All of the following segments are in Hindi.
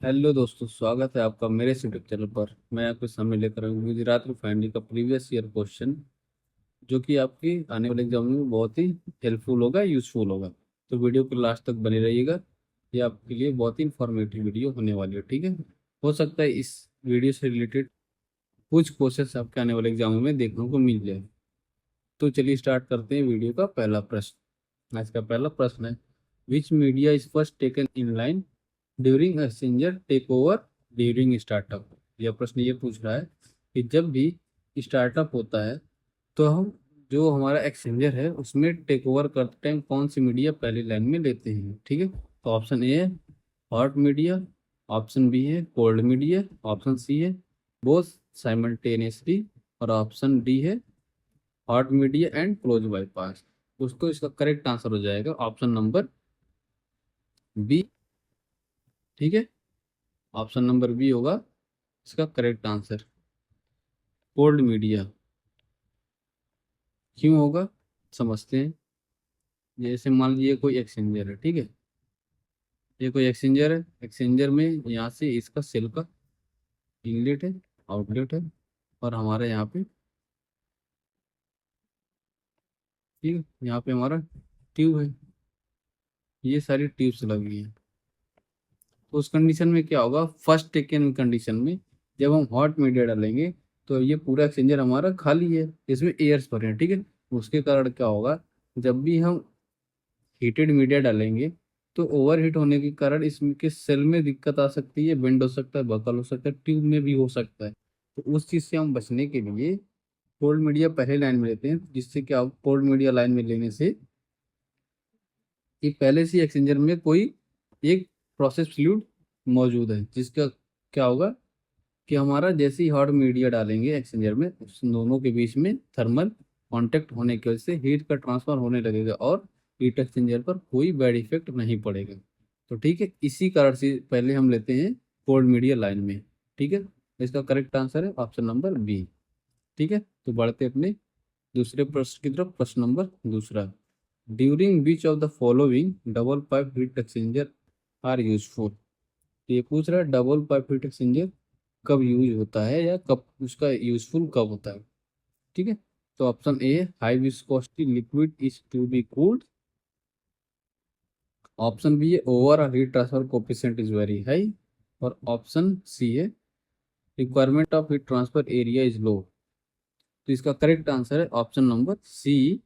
हेलो दोस्तों, स्वागत है आपका मेरे यूट्यूब चैनल पर। मैं आपके सामने लेकर आया हूँ गुजरात रिफाइनरी का प्रीवियस ईयर क्वेश्चन, जो कि आपकी आने वाले एग्जाम में बहुत ही हेल्पफुल होगा, यूजफुल होगा। तो वीडियो को लास्ट तक बने रहिएगा। ये आपके लिए बहुत ही इंफॉर्मेटिव वीडियो होने वाली है, ठीक है। हो सकता है इस वीडियो से रिलेटेड कुछ क्वेश्चन आपके आने वाले एग्जाम में देखने को मिल जाए। तो चलिए स्टार्ट करते हैं वीडियो का पहला प्रश्न। आज का पहला प्रश्न है, which media is first taken in line during exchanger take over during startup. यह प्रश्न ये पूछ रहा है कि जब भी स्टार्टअप होता है तो हम जो हमारा एक्सचेंजर है उसमें टेक ओवर करते टाइम कौन सी मीडिया पहली लाइन में लेते हैं, ठीक है। तो ऑप्शन ए है हॉट मीडिया, ऑप्शन बी है कोल्ड मीडिया, ऑप्शन सी है बोथ साइमल्टेनियसली, और ऑप्शन डी है hot media and close bypass. दोस्तों इसका करेक्ट आंसर हो जाएगा ऑप्शन नंबर बी, ठीक है। ऑप्शन नंबर बी होगा इसका करेक्ट आंसर, कोल्ड मीडिया। क्यों होगा समझते हैं। जैसे मान लीजिए कोई एक्सचेंजर है, ठीक है। ये कोई एक्सचेंजर है, एक्सचेंजर में यहाँ से इसका सेल का इनलेट है, आउटलेट है, और हमारे यहाँ पे, ठीक है, यहाँ पे हमारा ट्यूब है। ये सारी ट्यूब्स लगी हैं। तो उस कंडीशन में क्या होगा, फर्स्ट टेकन कंडीशन में जब हम हॉट मीडिया डालेंगे तो ये पूरा एक्सचेंजर हमारा खाली है, इसमें एयर्स भरे हैं, ठीक है। उसके कारण क्या होगा, जब भी हम हीटेड मीडिया डालेंगे तो ओवर हीट होने के कारण इसके सेल में दिक्कत आ सकती है, बेंड हो सकता है, बकल हो सकता है, ट्यूब में भी हो सकता है। तो उस चीज़ से हम बचने के लिए कोल्ड मीडिया पहले लाइन में लेते हैं, जिससे क्या कोल्ड मीडिया लाइन में लेने से कि पहले से एक्सचेंजर में कोई एक प्रोसेस फ्लूइड मौजूद है, जिसका क्या होगा कि हमारा जैसे ही हॉट मीडिया डालेंगे एक्सचेंजर में, उस दोनों के बीच में थर्मल कांटेक्ट होने की वजह से हीट का ट्रांसफर होने लगेगा और हीट एक्सचेंजर पर कोई बैड इफेक्ट नहीं पड़ेगा। तो ठीक है, इसी कारण से पहले हम लेते हैं कोल्ड मीडिया लाइन में, ठीक है। इसका करेक्ट आंसर है ऑप्शन नंबर बी, ठीक है। तो बढ़ते अपने दूसरे प्रश्न की तरफ। प्रश्न नंबर दूसरा, during which of the following double pipe heat exchanger are useful. ये पूछ रहा है डबल पाइप हीट एक्सचेंजर कब यूज होता है या कब उसका यूजफुल कब होता है, ठीक है। तो option A, high viscosity liquid is to be cooled. Option B है over heat transfer coefficient is very high, और ऑप्शन सी है requirement of heat transfer area is low. तो इसका करेक्ट आंसर है option number C,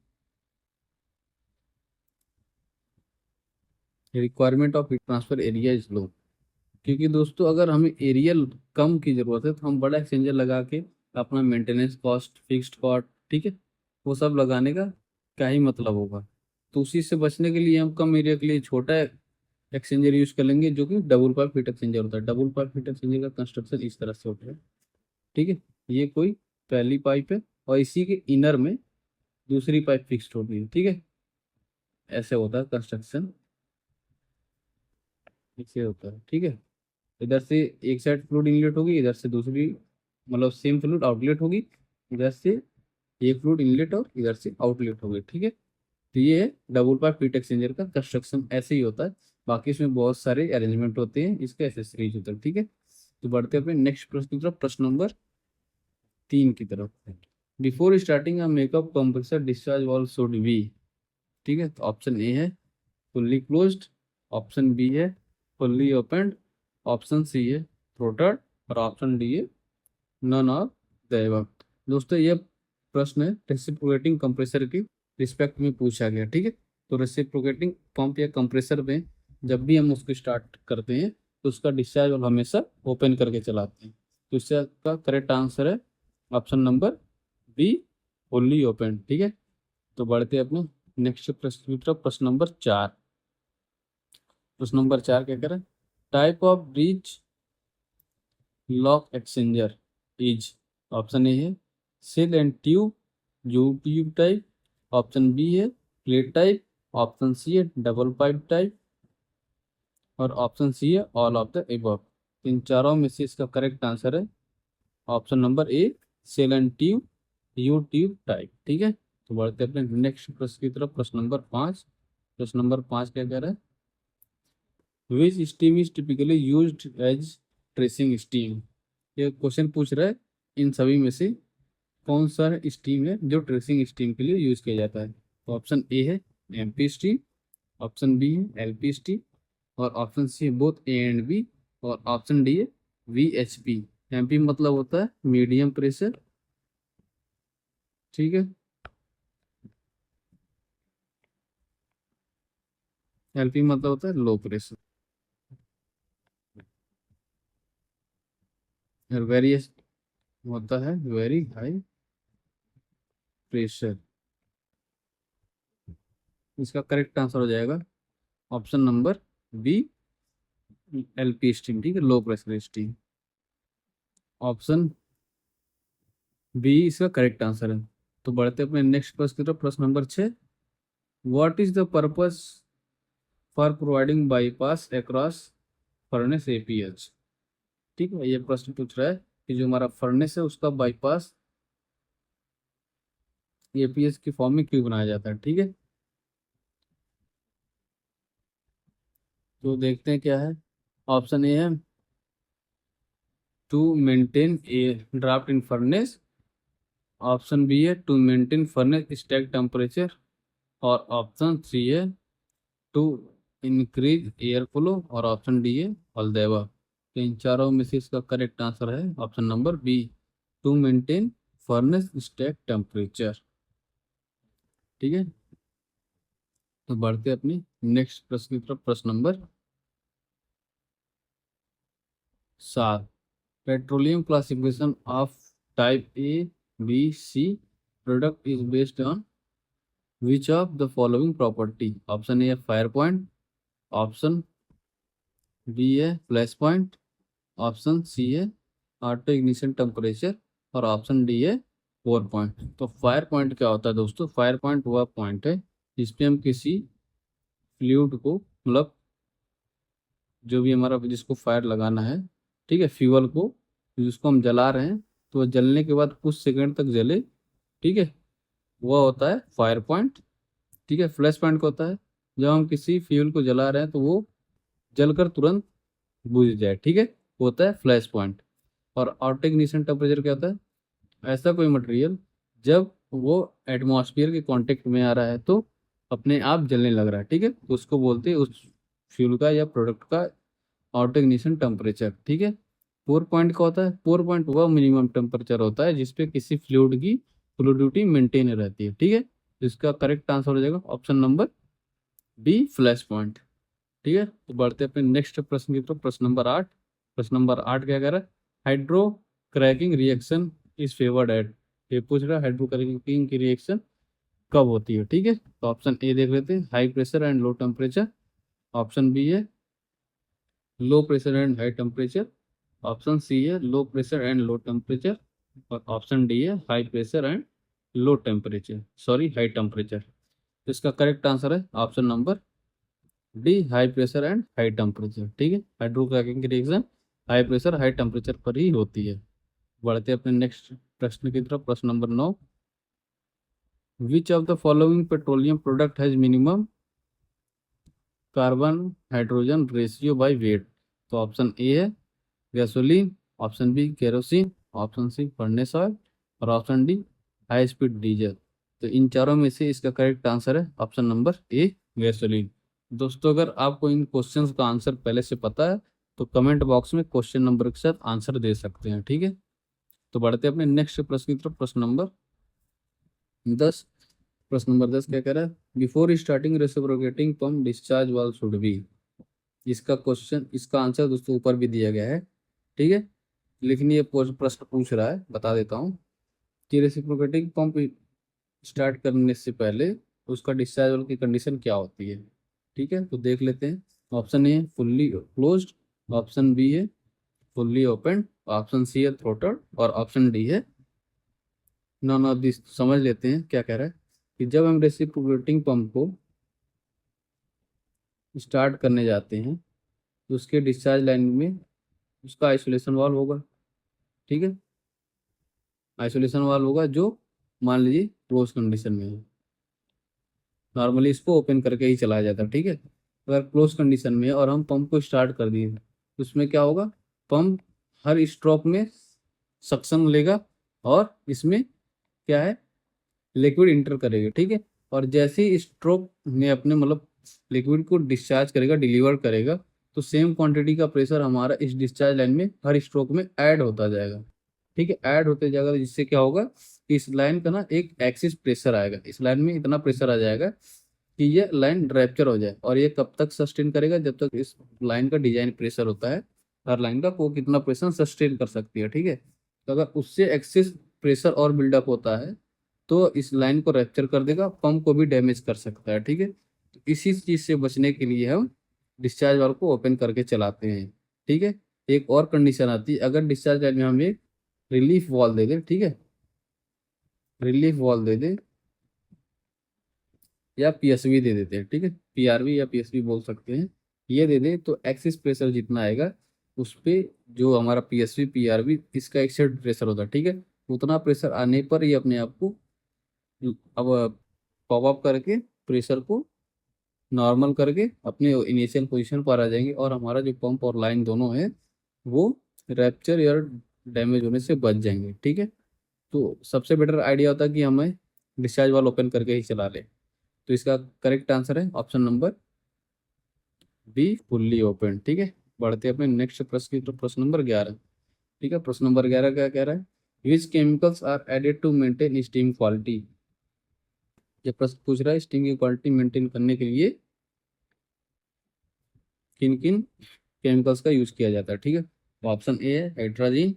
requirement of heat transfer area is low. क्योंकि दोस्तों अगर हमें एरिया कम की जरूरत है तो हम बड़ा एक्सचेंजर लगा के अपना मेंटेनेंस कॉस्ट, फिक्स्ड कॉस्ट, ठीक है, वो सब लगाने का क्या ही मतलब होगा। तो उसी से बचने के लिए हम कम एरिया के लिए छोटा एक्सचेंजर यूज कर लेंगे, जो कि डबल पाइप हीट एक्सचेंजर होता है। डबल पाइप हीट एक्सचेंजर का कंस्ट्रक्शन इस तरह से होता है, ठीक है। ये कोई पहली पाइप है और इसी के इनर में दूसरी पाइप फिक्स्ड होती है, ठीक है। ऐसे होता है कंस्ट्रक्शन, ऐसे होता है, ठीक है। इधर से एक साइड फ्लूइड इनलेट होगी, इधर से दूसरी, मतलब सेम फ्लूइड आउटलेट होगी। इधर से एक फ्लूइड इनलेट और इधर से आउटलेट होगी, ठीक है। तो ये है डबल पाइप हीट एक्सचेंजर का कंस्ट्रक्शन, ऐसे ही होता है। बाकी इसमें बहुत सारे अरेंजमेंट होते हैं, इसके एसेसरीज होते हैं, ठीक है। तो बढ़ते हैं अपने नेक्स्ट प्रश्न की तरफ, प्रश्न नंबर 3 की तरफ। Before starting a makeup compressor discharge valve should be, ठीक है। तो ऑप्शन ए है फुल्ली क्लोज्ड, ऑप्शन बी है फुल्ली ओपन, ऑप्शन सी है थ्रोटल्ड, और ऑप्शन डी है नन ऑफ द एबव। दोस्तों ये प्रश्न है रेसिप्रोकेटिंग कंप्रेसर की रिस्पेक्ट में पूछा गया, ठीक है। तो रेसिप्रोकेटिंग पंप या कंप्रेसर में जब भी हम उसको स्टार्ट करते हैं तो उसका डिस्चार्ज वाल्व हमेशा ओपन करके चलाते हैं। तो इसका करेक्ट आंसर है option number B, fully open, ठीक है। तो बढ़ते हैं अपने नेक्स्ट प्रश्न की तरफ। प्रश्न नंबर 4, प्रश्न नंबर 4 क्या करें, type of bridge lock exchanger is. Option A है shell and tube, U tube type, option B है प्लेट टाइप, ऑप्शन सी है डबल पाइप टाइप, और ऑप्शन सी है ऑल ऑफ द एबव। इन चारों में से इसका करेक्ट आंसर है option number A, shell and tube, U tube type, ठीक है। तो बढ़ते हैं अपने नेक्स्ट प्रश्न की तरफ। प्रश्न नंबर 5, प्रश्न नंबर 5 क्या कह रहा है, which steam is typically used as tracing steam. ये क्वेश्चन पूछ रहा है इन सभी में से कौन सा स्टीम है जो ट्रेसिंग स्टीम के लिए यूज किया जाता है। तो ऑप्शन ए है एमपी स्टीम, ऑप्शन बी है एलपी स्टीम, और ऑप्शन सी है बोथ ए एंड बी, और ऑप्शन डी है वीएचपी। एमपी मतलब होता है मीडियम प्रेशर, ठीक है। एलपी मतलब होता है लो प्रेशर। और वेरिएस होता है वेरी हाई प्रेशर। इसका करेक्ट आंसर हो जाएगा option number B, LP steam, ठीक है, low pressure steam. Option B इसका करेक्ट आंसर है। तो बढ़ते अपने नेक्स्ट प्रश्न की तरफ, प्रश्न नंबर 6। What is the purpose for providing bypass across furnace APH. ठीक है, ये प्रश्न पूछ रहा है कि जो हमारा फर्नेस है उसका बाईपास एपीएच की फॉर्म में क्यों बनाया जाता है, ठीक है। तो देखते हैं क्या है। ऑप्शन ए है to maintain a draft in furnace, option B है to maintain furnace stack temperature, और ऑप्शन सी है टू इंक्रीज एयर फ्लो, और ऑप्शन डी है ऑल द अबव। तो इन चारों में से इसका करेक्ट आंसर है option number B, to maintain furnace stack temperature, ठीक है। तो बढ़ते अपनी नेक्स्ट प्रश्न की तरफ, प्रश्न number 7। Petroleum classification of type A B C product is based on which of the following property. Option A है फायर पॉइंट, ऑप्शन बी है फ्लैश पॉइंट, ऑप्शन सी है ऑटो इग्निशन टेम्परेचर, और ऑप्शन डी है पोर पॉइंट। तो फायर पॉइंट क्या होता है दोस्तों? फायर पॉइंट वह पॉइंट है जिसपे हम किसी फ्लूइड को, मतलब जो भी हमारा जिसको फायर लगाना है, ठीक है, फ्यूअल को जिसको हम जला रहे हैं, तो वह जलने के बाद कुछ सेकंड तक जले, ठीक है, वह होता है फायर पॉइंट। ठीक है, फ्लैश पॉइंट होता है जब हम किसी फ्यूल को जला रहे हैं तो वो जलकर तुरंत बुझ जाए, ठीक है, वो होता है फ्लैश पॉइंट। और ऑटो इग्निशन टेम्परेचर क्या होता है? ऐसा कोई मटेरियल जब वो एटमॉस्फेयर के कांटेक्ट में आ रहा है तो अपने आप जलने लग रहा है, ठीक है, तो उसको बोलते हैं उस फ्यूल का या प्रोडक्ट का ऑटो इग्निशन टेम्परेचर, ठीक है। पोर पॉइंट का होता है, पोर पॉइंट वह मिनिमम टेम्परेचर होता है जिसपे किसी फ्लूइड की फ्लूइडिटी मेंटेन रहती है, ठीक है। तो इसका करेक्ट आंसर हो जाएगा option number B, flash point, ठीक है। तो बढ़ते हैं अपने नेक्स्ट प्रश्न की तरफ, प्रश्न नंबर 8। प्रश्न नंबर 8 क्या कह रहा है? Hydro cracking reaction is favoured at. ये पूछ रहा है हाइड्रो क्रैकिंग की रिएक्शन कब होती है, ठीक है। तो ऑप्शन ए देख लेते हैं, high pressure and low temperature, option B है low pressure and high temperature, option C है low pressure and low temperature, और ऑप्शन डी है high pressure and low temperature, sorry high temperature. तो इसका करेक्ट आंसर है option number D, high pressure and high temperature, ठीक है। हाइड्रोक्रैकिंग की reaction high pressure high temperature पर ही होती है। बढ़ते हैं अपने नेक्स्ट प्रश्न की तरफ, प्रश्न number 9। Which of the following petroleum product has minimum carbon hydrogen ratio by weight. तो ऑप्शन ए है gasoline, option B kerosene, option C furnace oil, और option D high speed diesel. तो इन चारों में से इसका करेक्ट आंसर है ऑप्शन नंबर ए, गैसोलीन। दोस्तों अगर आपको इन क्वेश्चंस का आंसर पहले से पता है तो कमेंट बॉक्स में क्वेश्चन नंबर के साथ आंसर दे सकते हैं, ठीक है। तो बढ़ते हैं अपने नेक्स्ट प्रश्न की तरफ, प्रश्न नंबर 10। प्रश्न नंबर 10 क्या कह रहा है? Before starting reciprocating pump discharge valve should be. इसका क्वेश्चन, इसका आंसर दोस्तों ऊपर भी दिया गया है, ठीक है, लेकिन ये प्रश्न पूछ रहा है, बता देता हूँ कि रेसिप्रोकेटिंग पंप स्टार्ट करने से पहले उसका डिस्चार्ज वाल्व की कंडीशन क्या होती है, ठीक है। तो देख लेते हैं। ऑप्शन ए है फुल्ली क्लोज्ड, ऑप्शन बी है फुल्ली ओपन, ऑप्शन सी है थ्रोटल, और ऑप्शन डी है नॉन ऑफ दिस। समझ लेते हैं क्या कह रहा है कि जब हम रेसिप्रोकेटिंग पंप को स्टार्ट करने जाते हैं तो उसके डिस्चार्ज लाइन में उसका आइसोलेशन वाल्व होगा, ठीक है, आइसोलेशन वाल्व होगा जो मान लीजिए क्लोज कंडीशन में है। नॉर्मली इसको ओपन करके ही चलाया जाता है, ठीक है। अगर क्लोज कंडीशन में है और हम पंप को स्टार्ट कर दिए तो उसमें क्या होगा, पंप हर स्ट्रोक में सक्शन लेगा और इसमें क्या है, लिक्विड इंटर करेगा, ठीक है। और जैसे ही स्ट्रोक में अपने मतलब लिक्विड को डिस्चार्ज करेगा, डिलीवर करेगा, तो सेम क्वांटिटी का प्रेशर हमारा इस डिस्चार्ज लाइन में हर स्ट्रोक में ऐड होता जाएगा, ठीक है। ऐड होते जाएगा, जिससे क्या होगा कि इस लाइन का ना एक एक्सिस प्रेशर आएगा, इस लाइन में इतना प्रेशर आ जाएगा कि ये लाइन रैप्चर हो जाए। और ये कब तक सस्टेन करेगा, जब तक इस लाइन का डिजाइन प्रेशर होता है हर लाइन का, वो कितना प्रेशर सस्टेन कर सकती है, ठीक है। तो अगर उससे एक्सिस प्रेशर और बिल्डअप होता है तो इस लाइन को रैप्चर कर देगा, पंप को भी डैमेज कर सकता है, ठीक है। तो इसी चीज से बचने के लिए हम डिस्चार्ज वाल्व को ओपन करके चलाते हैं, ठीक है। एक और कंडीशन आती है, अगर डिस्चार्ज लाइन में हम एक रिलीफ वॉल्व दे दें, ठीक है, रिलीफ वॉल्व दे दें या पीएसवी दे देते हैं, ठीक है, पीआरवी या पीएसवी बोल सकते हैं, ये दे दें तो एक्सिस प्रेशर जितना आएगा उस पे जो हमारा पीएसवी पीआरवी इसका एक सेट प्रेशर होता है, ठीक है। उतना प्रेशर आने पर ये अपने आप को अब पॉप अप करके प्रेशर को नॉर्मल करके अपने इनिशियल पोजीशन पर आ जाएंगे और हमारा जो पंप और लाइन दोनों है वो रैप्चर या डैमेज होने से बच जाएंगे, ठीक है। तो सबसे बेटर आइडिया होता है कि हमें डिस्चार्ज वाल्व ओपन करके ही चला ले। तो इसका करेक्ट आंसर है option number B, fully open, ठीक है। बढ़ते अपने नेक्स्ट प्रश्न की, तो प्रश्न नंबर 11, ठीक है। प्रश्न नंबर 11 क्या कह रहा है, which chemicals are added to maintain steam quality. ये प्रश्न पूछ रहा है स्टीम की क्वालिटी मेंटेन करने के लिए किन किन केमिकल्स का यूज किया जाता है, ठीक है। तो ऑप्शन ए है हाइड्रोजन,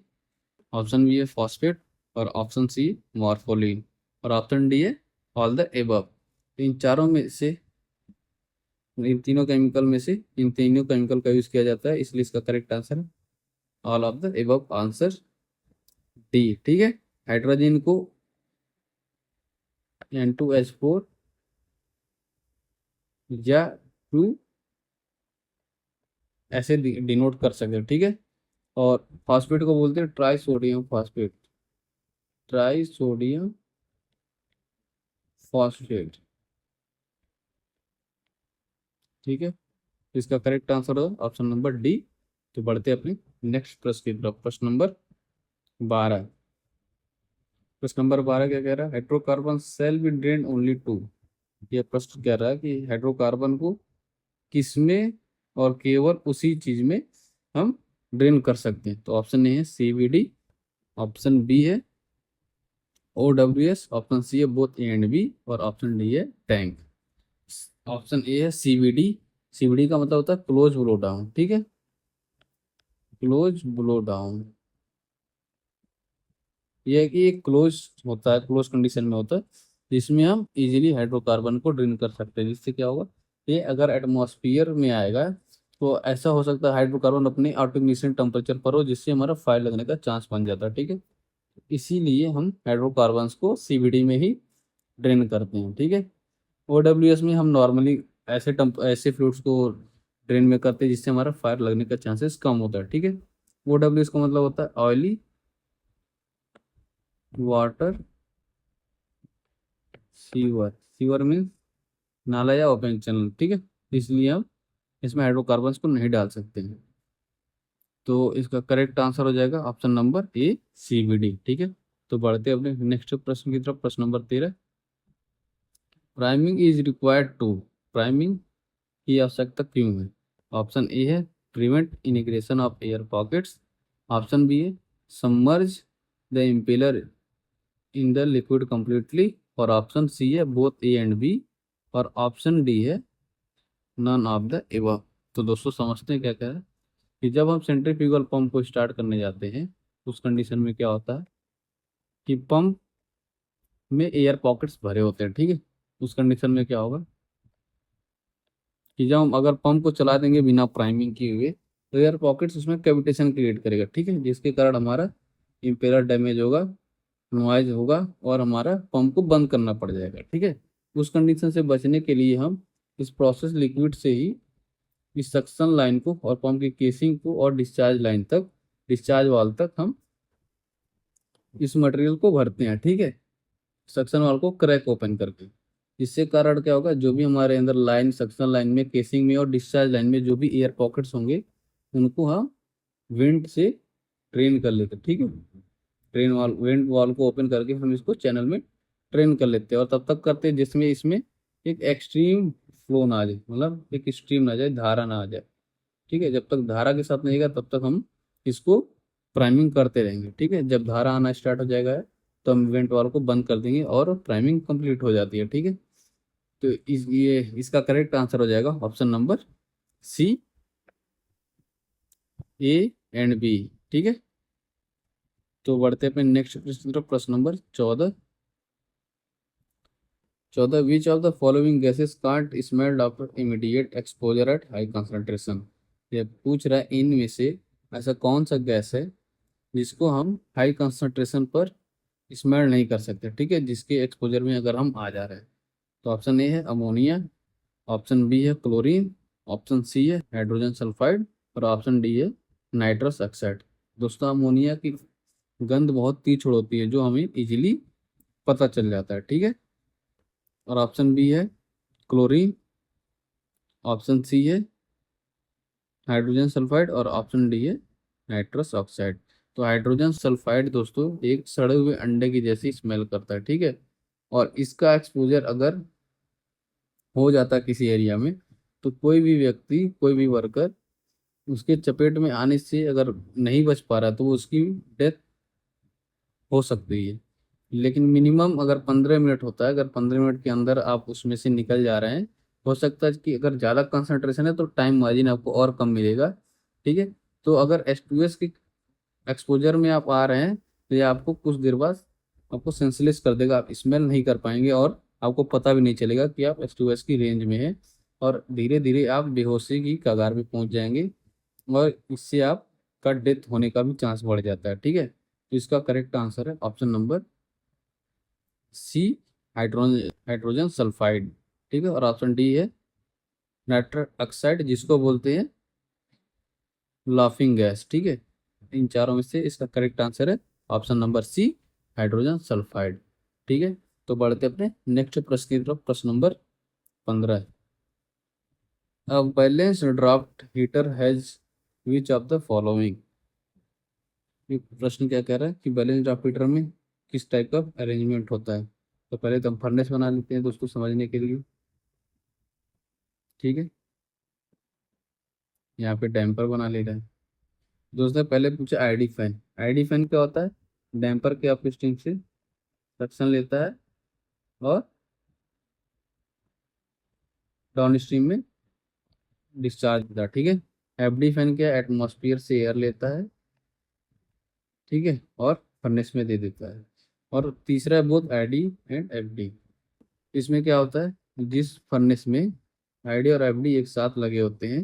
ऑप्शन बी है फॉस्फेट, और ऑप्शन सी मॉर्फोलिन, और ऑप्शन डी है ऑल द एबव। इन चारों में से, इन तीनों केमिकल में से इन तीनों केमिकल का यूज किया जाता है, इसलिए इसका करेक्ट आंसर है all of the above, answer D, ठीक है। हाइड्रोजन को N2H4 या 2 ऐसे डिनोट कर सकते हैं, ठीक है। और फॉस्फेट को बोलते हैं try sodium phosphate, try sodium phosphate, ठीक है। तो इसका करेक्ट आंसर होगा ऑप्शन नंबर डी। तो बढ़ते हैं अपने नेक्स्ट प्रश्न की तरफ, प्रश्न नंबर 12। प्रश्न नंबर 12 क्या कह रहा है, hydrocarbon cell be drain only to. ये प्रश्न कह रहा है कि हाइड्रोकार्बन को किसमें और केवल उसी चीज में हम ड्रेन कर सकते हैं। तो ऑप्शन ए है CVD, ऑप्शन बी है OWS, ऑप्शन सी है बोथ ए एंड बी, और ऑप्शन डी है टैंक। ऑप्शन ए है CVD, CVD का मतलब होता है क्लोज ब्लो डाउन, ठीक है, क्लोज ब्लो डाउन। ये है कि एक क्लोज होता है, क्लोज कंडीशन में होता है, जिसमें हम इजीली हाइड्रोकार्बन को ड्रेन कर सकते हैं। जिससे क्या होगा, ये अगर एटमॉस्फेयर में आएगा तो ऐसा हो सकता है हाइड्रोकार्बन अपने आर्टिफिशियल टेम्परेचर पर हो, जिससे हमारा फायर लगने का चांस बन जाता है, ठीक है। इसीलिए हम हाइड्रोकार्बन्स को CVD में ही ड्रेन करते हैं, ठीक है। OWS में हम नॉर्मली ऐसे फ्लूइड्स को ड्रेन में करते हैं जिससे हमारा फायर लगने का चांसेस कम होता है, ठीक है। OWS का मतलब होता है oily water sewer, sewer means नाला या ओपन चैनल, ठीक है। इसलिए हम इसमें हाइड्रोकार्बन्स को नहीं डाल सकते हैं। तो इसका करेक्ट आंसर हो जाएगा ऑप्शन नंबर ए, CVD, ठीक है। तो बढ़ते हैं अपने नेक्स्ट प्रश्न की तरफ, प्रश्न number 13। Priming is required to, priming की आवश्यकता क्यों है। ऑप्शन ए है prevent ingression of air pockets, option B है submerge the impeller in the liquid completely, और ऑप्शन सी है बोथ ए एंड बी, और ऑप्शन डी है नन ऑफ द एबव। तो दोस्तों समझते हैं क्या क्या है कि जब हम सेंट्रीफ्यूगल पंप को स्टार्ट करने जाते हैं उस कंडीशन में क्या होता है कि पंप में एयर पॉकेट्स भरे होते हैं, ठीक है। उस कंडीशन में क्या होगा कि जब हम अगर पंप को चला देंगे बिना प्राइमिंग किए हुए तो एयर पॉकेट्स उसमें कैविटेशन क्रिएट करेगा, ठीक है, जिसके कारण हमारा इम्पेलर डैमेज होगा, नॉइज होगा, और हमारा पंप को बंद करना पड़ जाएगा, ठीक है। उस कंडीशन से बचने के लिए हम इस प्रोसेस लिक्विड से ही इस सक्शन लाइन को और पंप की केसिंग को और डिस्चार्ज लाइन तक, डिस्चार्ज वाल्व तक हम इस मटेरियल को भरते हैं, ठीक है, सक्शन वाल्व को क्रैक ओपन करके। इससे कारण क्या होगा, जो भी हमारे अंदर लाइन, सक्शन लाइन में, केसिंग में और डिस्चार्ज लाइन में जो भी एयर पॉकेट्स होंगे उनको हम विंड से ट्रेन कर लेते हैं, ठीक है। ट्रेन वाल विंड वाल को ओपन करके हम इसको चैनल में ट्रेन कर लेते हैं, और तब तक करते हैं जिसमें इसमें एक एक्सट्रीम फ्लो ना आ जाए, मतलब एक स्ट्रीम ना जाए, धारा ना आ जाए, ठीक है। जब तक धारा के साथ नहीं आएगा तब तक हम इसको प्राइमिंग करते रहेंगे, ठीक है। जब धारा आना स्टार्ट हो जाएगा तो हम इवेंट वाल को बंद कर देंगे और प्राइमिंग कंप्लीट हो जाती है, ठीक है। तो ये इसका करेक्ट आंसर हो जाएगा option number C, A and B, ठीक है। तो बढ़ते हैं अपने नेक्स्ट प्रश्न की तरफ, प्रश्न number 14 which of the following gases can't smelled after immediate exposure at high concentration. ये पूछ रहा है इनमें से ऐसा कौन सा गैस है जिसको हम हाई कंसंट्रेशन पर स्मेल नहीं कर सकते, ठीक है, जिसके एक्सपोजर में अगर हम आ जा रहे हैं। तो ऑप्शन ए है अमोनिया, ऑप्शन बी है क्लोरीन, ऑप्शन सी है हाइड्रोजन सल्फाइड, और ऑप्शन डी है नाइट्रस ऑक्साइड। दोस्तों अमोनिया की गंध बहुत तीखी होती है जो हमें इजीली पता चल जाता है, ठीक है। और ऑप्शन बी है क्लोरीन, ऑप्शन सी है हाइड्रोजन सल्फाइड, और ऑप्शन डी है नाइट्रस ऑक्साइड। तो हाइड्रोजन सल्फाइड दोस्तों एक सड़े हुए अंडे की जैसी स्मेल करता है, ठीक है। और इसका एक्सपोजर अगर हो जाता है किसी एरिया में, तो कोई भी व्यक्ति, कोई भी वर्कर उसके चपेट में आने से अगर नहीं बच पा रहा तो वो उसकी डेथ हो सकती है। लेकिन मिनिमम अगर 15 मिनट होता है, अगर 15 मिनट के अंदर आप उसमें से निकल जा रहे हैं, हो सकता है कि अगर ज़्यादा कंसंट्रेशन है तो टाइम मार्जिन आपको और कम मिलेगा, ठीक है। तो अगर H2S की एक्सपोजर में आप आ रहे हैं तो ये आपको कुछ देर बाद आपको सेंसलेस कर देगा, आप स्मेल नहीं कर पाएंगे और आपको पता भी नहीं चलेगा कि आप H2S की रेंज में हैं, और धीरे धीरे आप बेहोशी की कगार पे पहुंच जाएंगे, और इससे आपका डेथ होने का भी चांस बढ़ जाता है, ठीक है। तो इसका करेक्ट आंसर है option number C, hydrogen hydrogen sulphide, ठीक है। और ऑप्शन डी है नाइट्रस ऑक्साइड, जिसको बोलते हैं लाफिंग गैस, ठीक है। इन चारों में से इसका करेक्ट आंसर है option number C, hydrogen sulphide, ठीक है। तो बढ़ते अपने नेक्स्ट प्रश्न की तरफ, प्रश्न number 15। A balance draft heater has which of the following. ये प्रश्न क्या कह रहा है कि बैलेंस ड्राफ्ट हीटर में किस टाइप का अरेंजमेंट होता है। तो पहले तो हम फर्नेस बना लेते हैं दोस्तों समझने के लिए, ठीक है। यहाँ पे डैम्पर बना ले रहे हैं दोस्तों। पहले पूछे आईडी फैन, आईडी फैन क्या होता है, डैम्पर के अप स्ट्रीम से सक्शन लेता है और डाउन स्ट्रीम में डिस्चार्ज देता है, ठीक है। एफडी फैन क्या, एटमॉस्फेयर से एयर लेता है, ठीक है, और फर्नेस में दे देता है। और तीसरा है बोथ आईडी एंड एफडी। इसमें क्या होता है, जिस फर्नेस में आईडी और एफडी एक साथ लगे होते हैं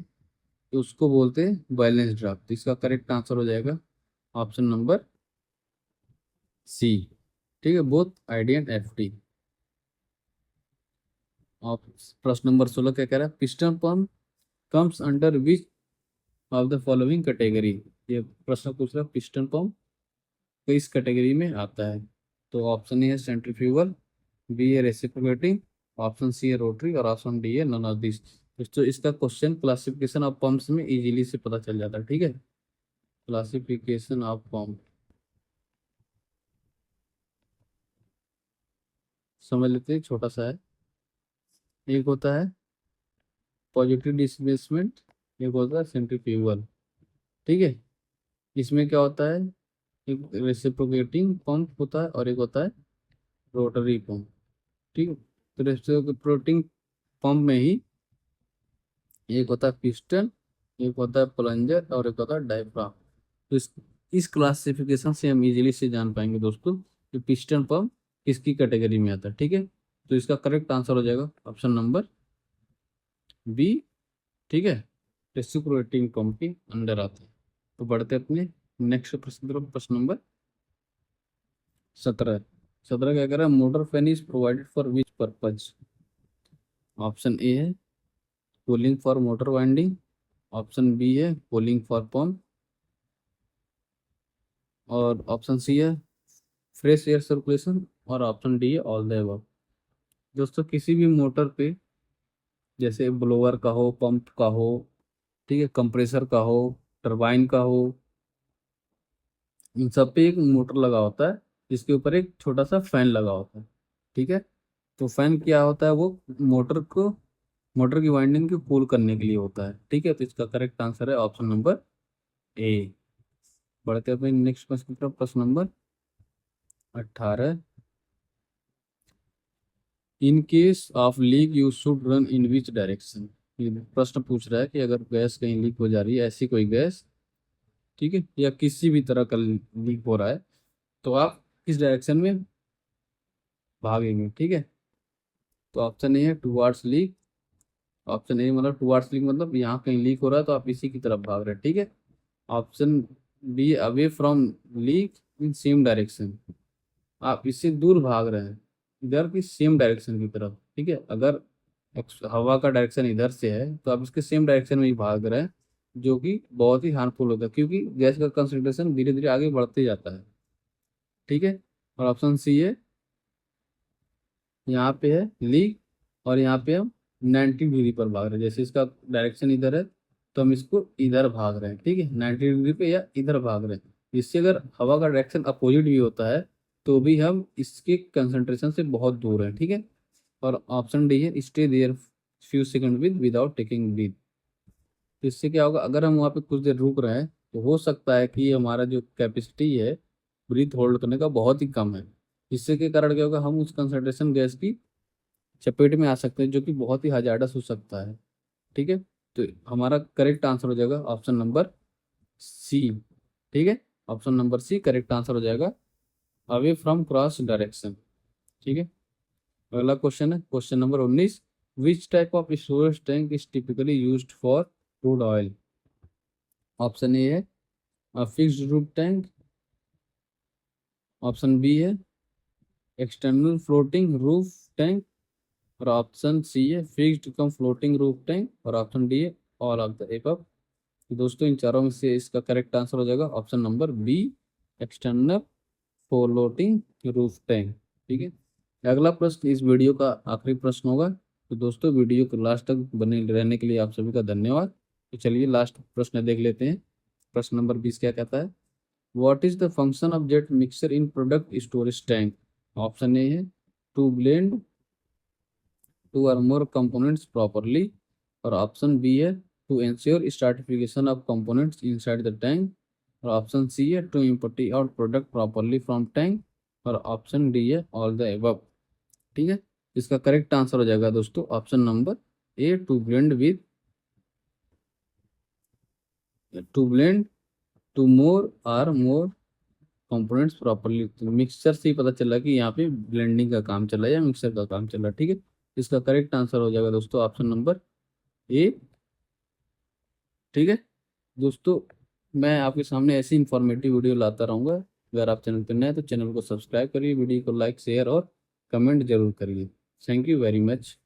तो उसको बोलते हैं बैलेंस ड्राफ्ट। तो इसका करेक्ट आंसर हो जाएगा ऑप्शन नंबर सी, ठीक है, बोथ आईडी एंड एफडी। और प्रश्न नंबर 16 क्या कह रहा है, piston pump comes under which of the following category. ये प्रश्न पूछ रहा है पिस्टन पंप किस कैटेगरी में आता है। तो ऑप्शन ए है सेंट्रीफ्यूगल, बी है रेसिप्रोकेटिंग, ऑप्शन सी है रोटरी, और ऑप्शन डी है नन ऑफ दिस। तो इसका क्वेश्चन क्लासिफिकेशन ऑफ पंप्स में इजीली से पता चल जाता है, ठीक है। क्लासिफिकेशन ऑफ पंप समझ लेते हैं, छोटा सा है। एक होता है पॉजिटिव डिस्प्लेसमेंट, एक होता है सेंट्रीफ्यूगल, ठीक है। इसमें क्या होता है, एक रेसिप्रोकेटिंग पंप होता है और एक होता है रोटरी पंप, ठीक है। तो रेसिप्रोकेटिंग पंप में ही एक होता है पिस्टन, एक होता है प्लंजर और एक होता है डायफ्राम। तो इस क्लासिफिकेशन से हम इजीली से जान पाएंगे दोस्तों कि पिस्टन पंप किसकी कैटेगरी में आता है, ठीक है। तो इसका करेक्ट आंसर हो जाएगा ऑप्शन नंबर बी, ठीक है, रेसिप्रोकेटिंग पंप के अंडर आता है। तो बढ़ते अपने नेक्स्ट प्रश्न की तरफ, प्रश्न नंबर 17। 17 क्या कह रहा है, motor fan is provided for which purpose. Option A है cooling for motor winding, option B है कूलिंग फॉर पंप, और ऑप्शन सी है फ्रेश एयर सर्कुलेशन, और ऑप्शन डी है ऑल द अबव। दोस्तों किसी भी मोटर पे, जैसे ब्लोअर का हो, पंप का हो, ठीक है, कंप्रेसर का हो, टरबाइन का हो, इन सब पे एक मोटर लगा होता है जिसके ऊपर एक छोटा सा फैन लगा होता है। ठीक है, तो फैन क्या होता है, वो मोटर को, मोटर की वाइंडिंग को कूल करने के लिए होता है। ठीक है, तो इसका करेक्ट आंसर है ऑप्शन नंबर ए। बढ़ते अपने नेक्स्ट प्रश्न की तरफ। प्रश्न number 18। In case of leak you should run in which direction. ये प्रश्न पूछ रहा है कि अगर गैस कहीं लीक हो जा रही है, ऐसी कोई गैस, ठीक है, या किसी भी तरह का लीक हो रहा है, तो आप किस डायरेक्शन में भागेंगे। ठीक है, तो ऑप्शन ए है टुवार्ड्स लीक। ऑप्शन ए मतलब टुवार्ड्स लीक मतलब यहाँ कहीं लीक हो रहा है तो आप इसी की तरफ भाग रहे हैं। ठीक है, option be away from leak in same direction, आप इससे दूर भाग रहे हैं इधर की सेम डायरेक्शन की तरफ। ठीक है, अगर हवा का डायरेक्शन इधर से है तो आप इसके सेम डायरेक्शन में ही भाग रहे हैं, जो कि बहुत ही हार्मफुल होता है क्योंकि गैस का कंसंट्रेशन धीरे धीरे आगे बढ़ते जाता है। ठीक है, और ऑप्शन सी है, यहाँ पे है लीक और यहाँ पे हम 90 डिग्री पर भाग रहे हैं। जैसे इसका डायरेक्शन इधर है तो हम इसको इधर भाग रहे हैं। ठीक है, 90 डिग्री पे या इधर भाग रहे हैं। इससे अगर हवा का डायरेक्शन अपोजिट भी होता है तो भी हम इसके कंसंट्रेशन से बहुत दूर हैं। ठीक है, और ऑप्शन डी है stay there few second with without taking breath. तो इससे क्या होगा, अगर हम वहाँ पे कुछ देर रुक रहे हैं तो हो सकता है कि हमारा जो कैपेसिटी है ब्रीथ होल्ड करने का बहुत ही कम है। इससे के कारण क्या होगा, हम उस कंसंट्रेशन गैस की चपेट में आ सकते हैं जो कि बहुत ही हजार्डस हो सकता है। ठीक है, तो हमारा करेक्ट आंसर हो जाएगा ऑप्शन नंबर सी। ठीक है, option number C correct answer हो जाएगा, अवे फ्रॉम क्रॉस डायरेक्शन। ठीक है, अगला क्वेश्चन है question number 19। Which type of storage tank is typically used for crude oil. Option A है fixed roof tank. Option B है एक्सटर्नल फ्लोटिंग रूफ टैंक। और ऑप्शन सी है fixed cum floating roof tank. और ऑप्शन डी है ऑल ऑफ द एबव। दोस्तों इन चारों में से इसका करेक्ट आंसर हो जाएगा option number B, external floating roof tank. ठीक है, अगला प्रश्न इस वीडियो का आखिरी प्रश्न होगा। तो दोस्तों वीडियो को लास्ट तक बने रहने के लिए आप सभी का धन्यवाद। तो चलिए लास्ट प्रश्न देख लेते हैं। प्रश्न नंबर 20 क्या कहता है, what is the function of jet mixer in product storage tank. Option A है to blend to or more components properly। और ऑप्शन बी है to ensure stratification of components inside the tank। और ऑप्शन सी है to empty out product properly from tank। और ऑप्शन डी है ऑल द एबव। ठीक है, इसका करेक्ट आंसर हो जाएगा दोस्तों option number A, to blend to more are more components properly. तो मिक्सचर से ही पता चला कि यहाँ पे ब्लेंडिंग का काम चल रहा है या मिक्सर का काम चल रहा है। ठीक है, इसका करेक्ट आंसर हो जाएगा दोस्तों ऑप्शन नंबर ए। ठीक है दोस्तों, मैं आपके सामने ऐसी इंफॉर्मेटिव वीडियो लाता रहूँगा। अगर आप चैनल पर नए हैं तो चैनल को सब्सक्राइब करिए, वीडियो को लाइक शेयर और कमेंट जरूर करिए। Thank you very much.